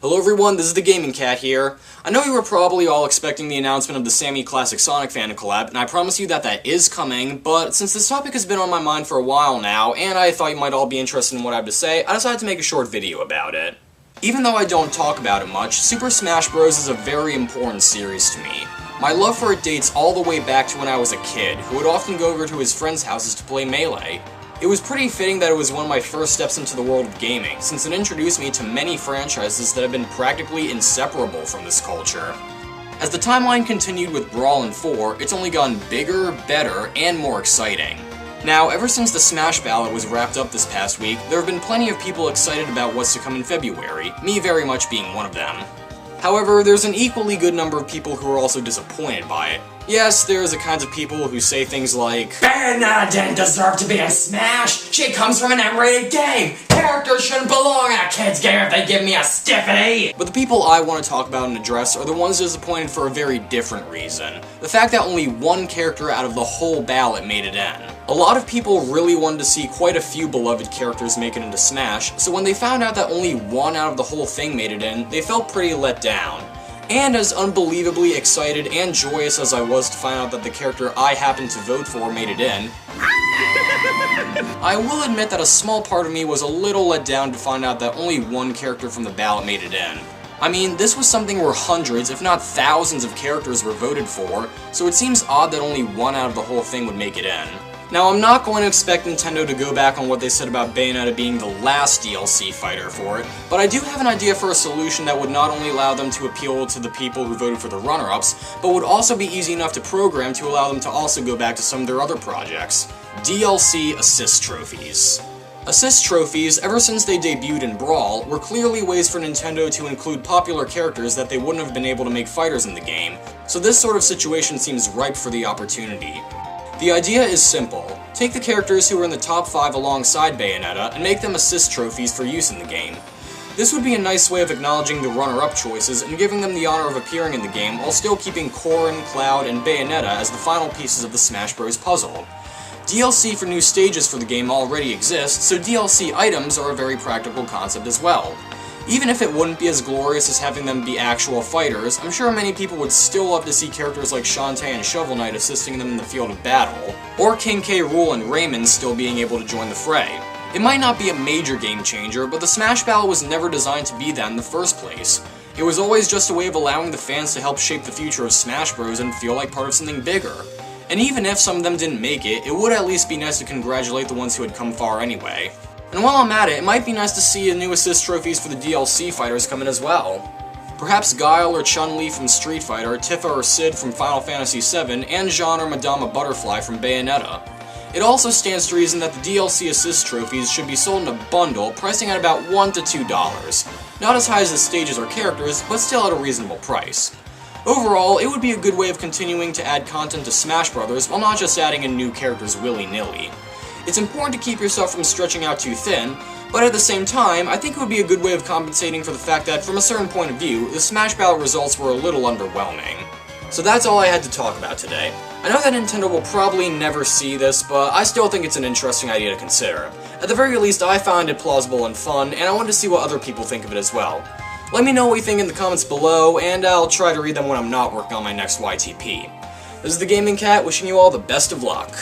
Hello everyone, this is the Gaming Cat here. I know you were probably all expecting the announcement of the Sammy Classic Sonic fan collab, and I promise you that that is coming, but since this topic has been on my mind for a while now, and I thought you might all be interested in what I have to say, I decided to make a short video about it. Even though I don't talk about it much, Super Smash Bros. Is a very important series to me. My love for it dates all the way back to when I was a kid, who would often go over to his friends' houses to play Melee. It was pretty fitting that it was one of my first steps into the world of gaming, since it introduced me to many franchises that have been practically inseparable from this culture. As the timeline continued with Brawl and 4, it's only gotten bigger, better, and more exciting. Now, ever since the Smash Ballot was wrapped up this past week, there have been plenty of people excited about what's to come in February, me very much being one of them. However, there's an equally good number of people who are also disappointed by it. Yes, there's the kinds of people who say things like, "Bayonetta didn't deserve to be in Smash! She comes from an M-rated game! Characters shouldn't belong in a kid's game if they give me a stiffity!" But the people I want to talk about and address are the ones disappointed for a very different reason. The fact that only one character out of the whole ballot made it in. A lot of people really wanted to see quite a few beloved characters make it into Smash, so when they found out that only one out of the whole thing made it in, they felt pretty let down. And as unbelievably excited and joyous as I was to find out that the character I happened to vote for made it in, I will admit that a small part of me was a little let down to find out that only one character from the ballot made it in. I mean, this was something where hundreds, if not thousands of characters were voted for, so it seems odd that only one out of the whole thing would make it in. Now, I'm not going to expect Nintendo to go back on what they said about Bayonetta being the last DLC fighter for it, but I do have an idea for a solution that would not only allow them to appeal to the people who voted for the runner-ups, but would also be easy enough to program to allow them to also go back to some of their other projects. DLC Assist Trophies. Assist Trophies, ever since they debuted in Brawl, were clearly ways for Nintendo to include popular characters that they wouldn't have been able to make fighters in the game, so this sort of situation seems ripe for the opportunity. The idea is simple. Take the characters who are in the top 5 alongside Bayonetta and make them assist trophies for use in the game. This would be a nice way of acknowledging the runner-up choices and giving them the honor of appearing in the game while still keeping Corrin, Cloud, and Bayonetta as the final pieces of the Smash Bros. Puzzle. DLC for new stages for the game already exists, so DLC items are a very practical concept as well. Even if it wouldn't be as glorious as having them be actual fighters, I'm sure many people would still love to see characters like Shantae and Shovel Knight assisting them in the field of battle, or King K. Rool and Raymond still being able to join the fray. It might not be a major game changer, but the Smash Ballot was never designed to be that in the first place. It was always just a way of allowing the fans to help shape the future of Smash Bros. And feel like part of something bigger. And even if some of them didn't make it, it would at least be nice to congratulate the ones who had come far anyway. And while I'm at it, it might be nice to see new assist trophies for the DLC fighters come in as well. Perhaps Guile or Chun-Li from Street Fighter, Tifa or Sid from Final Fantasy VII, and Jean or Madama Butterfly from Bayonetta. It also stands to reason that the DLC assist trophies should be sold in a bundle, pricing at about $1 to $2. Not as high as the stages or characters, but still at a reasonable price. Overall, it would be a good way of continuing to add content to Smash Bros. While not just adding in new characters willy-nilly. It's important to keep yourself from stretching out too thin, but at the same time, I think it would be a good way of compensating for the fact that, from a certain point of view, the Smash Ballot results were a little underwhelming. So that's all I had to talk about today. I know that Nintendo will probably never see this, but I still think it's an interesting idea to consider. At the very least, I found it plausible and fun, and I wanted to see what other people think of it as well. Let me know what you think in the comments below, and I'll try to read them when I'm not working on my next YTP. This is the Gaming Cat, wishing you all the best of luck.